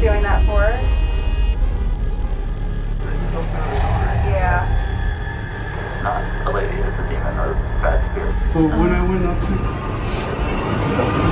doing that for? Yeah. It's not a lady, it's a demon or a bad spirit. Well, when I went up to... It's just a...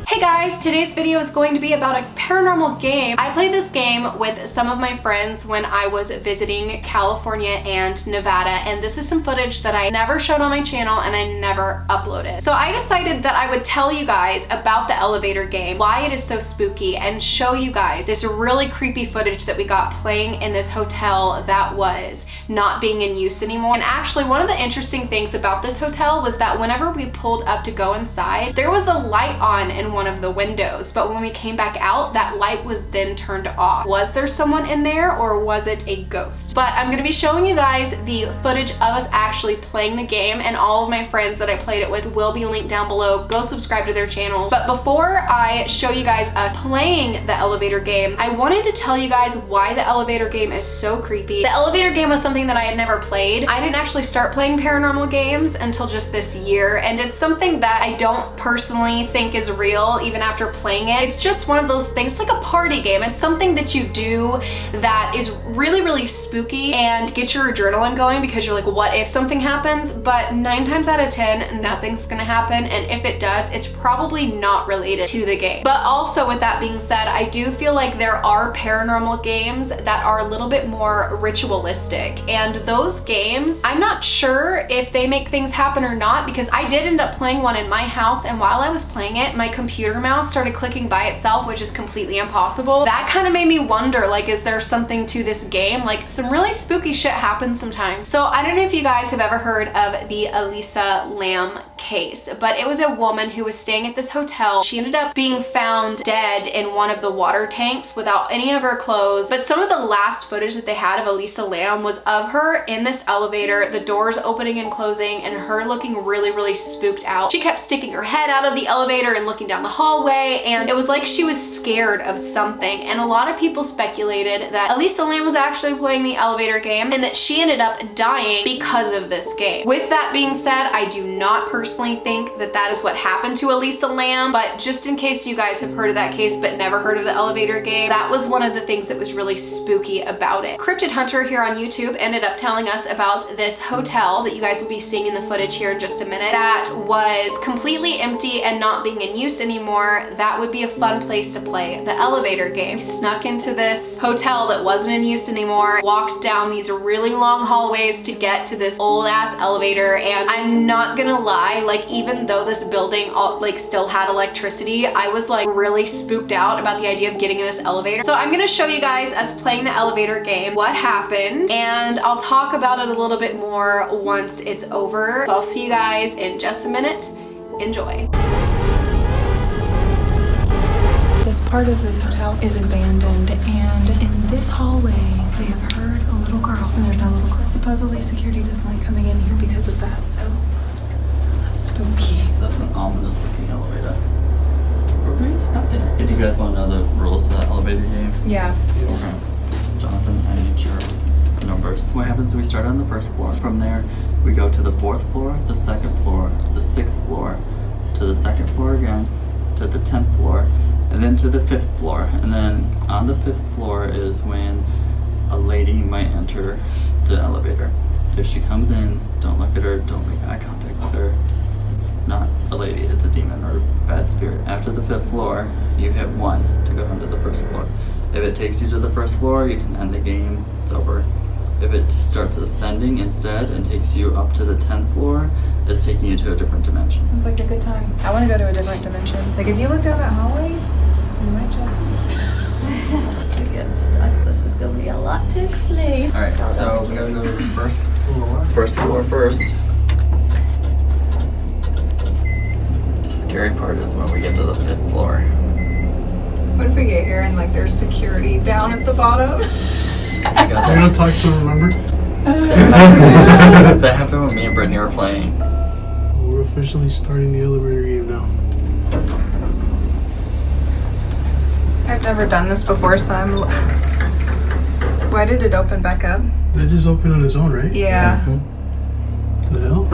Hey guys, today's video is going to be about a paranormal game. I played this game with some of my friends when I was visiting California and Nevada, and this is some footage that I never showed on my channel and I never uploaded. So I decided that I would tell you guys about the elevator game, why it is so spooky, and show you guys this really creepy footage that we got playing in this hotel that was not being in use anymore. And actually, one of the interesting things about this hotel was that whenever we pulled up to go inside, there was a light on in one of the windows, but when we came back out, that light was then turned off. Was there someone in there or was it a ghost? But I'm gonna be showing you guys the footage of us actually playing the game, and all of my friends that I played it with will be linked down below. Go subscribe to their channel. But before I show you guys us playing the elevator game, I wanted to tell you guys why the elevator game is so creepy. The elevator game was something that I had never played. I didn't actually start playing paranormal games until just this year, and it's something that I don't personally think is real even after playing it. It's just one of those things, it's like a party game. It's something that you do that is really, really spooky and get your adrenaline going because you're like, what if something happens? But 9 times out of 10, nothing's gonna happen, and if it does, it's probably not related to the game. But also, with that being said, I do feel like there are paranormal games that are a little bit more ritualistic, and those games, I'm not sure if they make things happen or not, because I did end up playing one in my house, and while I was playing it, my computer mouse started clicking by itself, which is completely impossible. That kind of made me wonder, like, is there something to this game? Like, some really spooky shit happens sometimes. So I don't know if you guys have ever heard of the Elisa Lam case, but it was a woman who was staying at this hotel. She ended up being found dead in one of the water tanks without any of her clothes. But some of the last footage that they had of Elisa Lam was of her in this elevator, the doors opening and closing, and her looking really, really spooked out. She kept sticking her head out of the elevator and looking down the hallway, and it was like she was scared of something. And a lot of people speculated that Elisa Lam was actually playing the elevator game and that she ended up dying because of this game. With that being said, I do not personally think that that is what happened to Elisa Lam, but just in case you guys have heard of that case but never heard of the elevator game, that was one of the things that was really spooky about it. Cryptid Hunter here on YouTube ended up telling us about this hotel that you guys will be seeing in the footage here in just a minute that was completely empty and not being in use anymore. That would be a fun place to play the elevator game. We snuck into this hotel that wasn't in use anymore, walked down these really long hallways to get to this old ass elevator, and I'm not gonna lie, like, even though this building like still had electricity, I was like really spooked out about the idea of getting in this elevator. So I'm gonna show you guys us playing the elevator game, what happened, and I'll talk about it a little bit more once it's over. So I'll see you guys in just a minute. Enjoy. This part of this hotel is abandoned, and in this hallway they have heard a little girl, and there's no little girl. Supposedly security doesn't like coming in here because of that, so that's spooky. That's an ominous looking elevator. We're very stuck in it. Did you guys want to know the rules to that elevator game? Yeah. Okay. Jonathan, I need your numbers. What happens is we start on the first floor. From there, we go to the 4th floor, the 2nd floor, the 6th floor, to the 2nd floor again, to the 10th floor, and then to the 5th floor. And then on the 5th floor is when a lady might enter the elevator. If she comes in, don't look at her, don't make eye contact with her. It's not a lady, it's a demon or a bad spirit. After the 5th floor, you hit 1 to go onto the 1st floor. If it takes you to the 1st floor, you can end the game, it's over. If it starts ascending instead and takes you up to the 10th floor, it's taking you to a different dimension. Sounds like a good time. I want to go to a different dimension. Like, if you look down that hallway, you might just I guess this is gonna be a lot to explain. Alright, so we gotta go to the 1st floor. 1st floor first. The scary part is when we get to the 5th floor. What if we get here and like there's security down at the bottom? I don't talk to him, remember? That happened when me and Brittany were playing. We're officially starting the elevator game now. I've never done this before, so I'm... Why did it open back up? That just opened on its own, right? Yeah. The hell?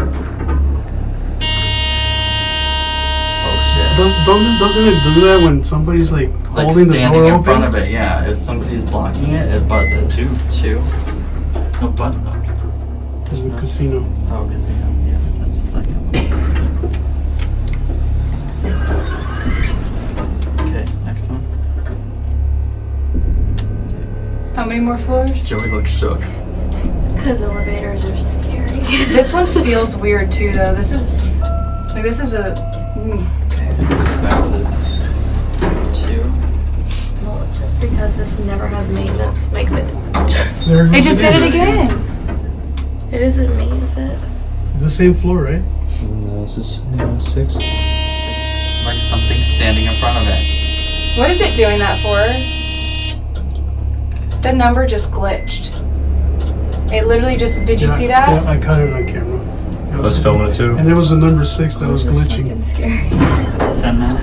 Doesn't it do that when somebody's like holding the standing door in open? front of it, yeah. If somebody's blocking it, it buzzes. Two. No button though. There's the casino. Oh, casino. Yeah, that's the second. Okay, next one. 6. How many more floors? Joey looks shook. Because elevators are scary. This one feels weird too, though. This is a. Okay, back to 2. Well, just because this never has maintenance makes it just. There It just did it is. again. It isn't me, is it? It's the same floor, right? No, this is 6. Like something standing in front of it. What is it doing that for? The number just glitched. It literally just. Did you see that? Yeah, I caught it on camera. I was filming it too. And it was the number 6 that was This is glitching. fucking scary. 10 now?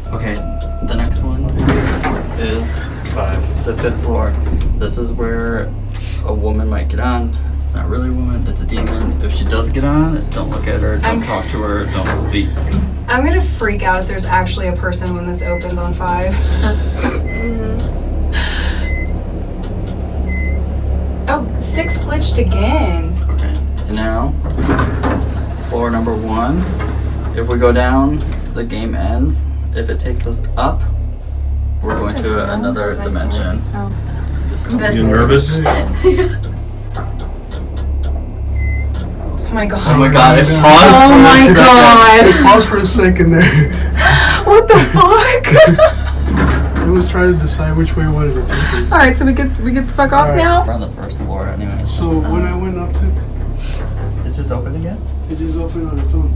10. Okay, the next one is 5. The 5th floor. This is where a woman might get on. It's not really a woman, it's a demon. If she does get on, don't look at her, don't talk to her, don't speak. I'm gonna freak out if there's actually a person when this opens on 5. Oh, 6 glitched again. Okay, and now, floor number 1. If we go down, the game ends. If it takes us up, we're going to another dimension. Oh. Just You nervous? Oh my god. Oh my god, it paused Oh for my a second. god. Pause for a second there. What the fuck? It was trying to decide which way it wanted to take us. Alright, so we get the fuck off Alright. now? We're on the first floor anyway. So when I went up to, It just opened again? it just opened on its own.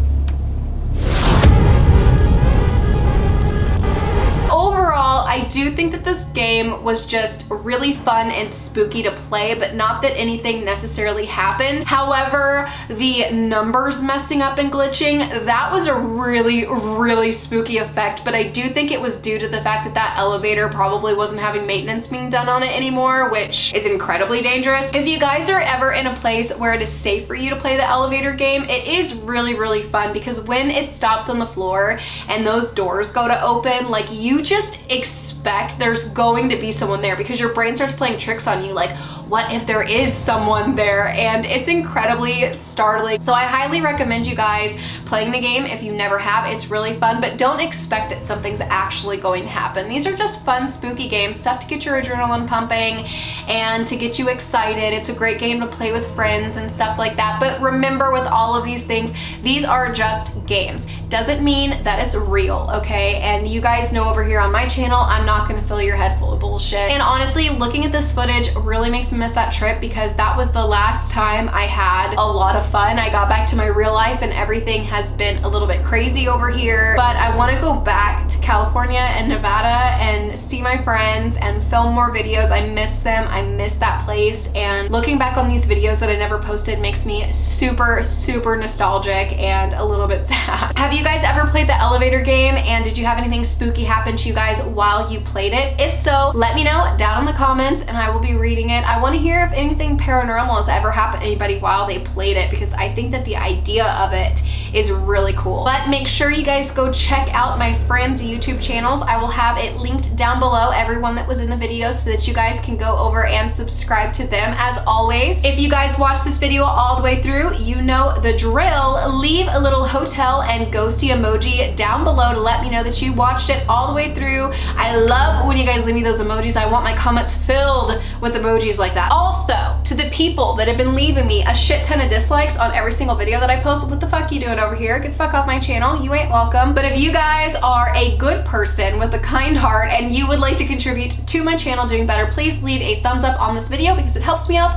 Overall, I do think that this game was just really fun and spooky to play, but not that anything necessarily happened. However, the numbers messing up and glitching, that was a really, really spooky effect, but I do think it was due to the fact that that elevator probably wasn't having maintenance being done on it anymore, which is incredibly dangerous. If you guys are ever in a place where it is safe for you to play the elevator game, it is really, really fun because when it stops on the floor and those doors go to open, like you just expect there's going to be someone there because your brain starts playing tricks on you, like what if there is someone there, and it's incredibly startling. So I highly recommend you guys playing the game if you never have. It's really fun, but don't expect that something's actually going to happen. These are just fun, spooky games, stuff to get your adrenaline pumping and to get you excited. It's a great game to play with friends and stuff like that. But remember, with all of these things, these are just games. Doesn't mean that it's real, okay? And you guys know over here on my channel, I'm not gonna fill your head full of bullshit. And honestly, looking at this footage really makes me miss that trip because that was the last time I had a lot of fun. I got back to my real life and everything has been a little bit crazy over here, but I wanna go back to California and Nevada and see my friends and film more videos. I miss them, I miss that place, and looking back on these videos that I never posted makes me super, super nostalgic and a little bit sad. Have you guys ever played the elevator game, and did you have anything spooky happen to you guys while you played it? If so, let me know down in the comments and I will be reading it. I want to hear if anything paranormal has ever happened to anybody while they played it because I think that the idea of it is really cool. But make sure you guys go check out my friends' YouTube channels. I will have it linked down below, everyone that was in the video, so that you guys can go over and subscribe to them. As always, if you guys watch this video all the way through, you know the drill. Leave a little hotel and ghosty emoji down below to let me know that you watched it all the way through. I love when you guys leave me those emojis. I want my comments filled with emojis like that. Also, to the people that have been leaving me a shit ton of dislikes on every single video that I post, what the fuck you doing over here? Get the fuck off my channel. You ain't welcome. But if you guys are a good person with a kind heart and you would like to contribute to my channel doing better, please leave a thumbs up on this video because it helps me out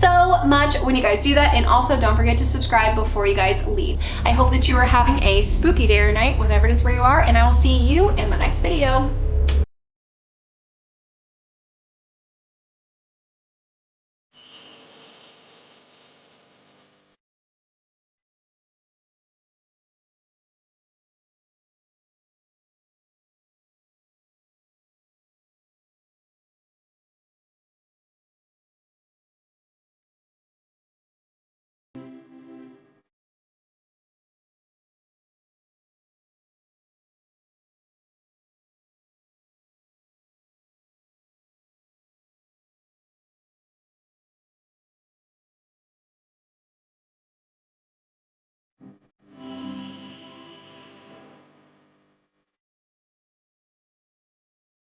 so much when you guys do that. And also don't forget to subscribe before you guys leave. I hope that you are having a spooky day or night, whatever it is where you are, and I will see you in my next video.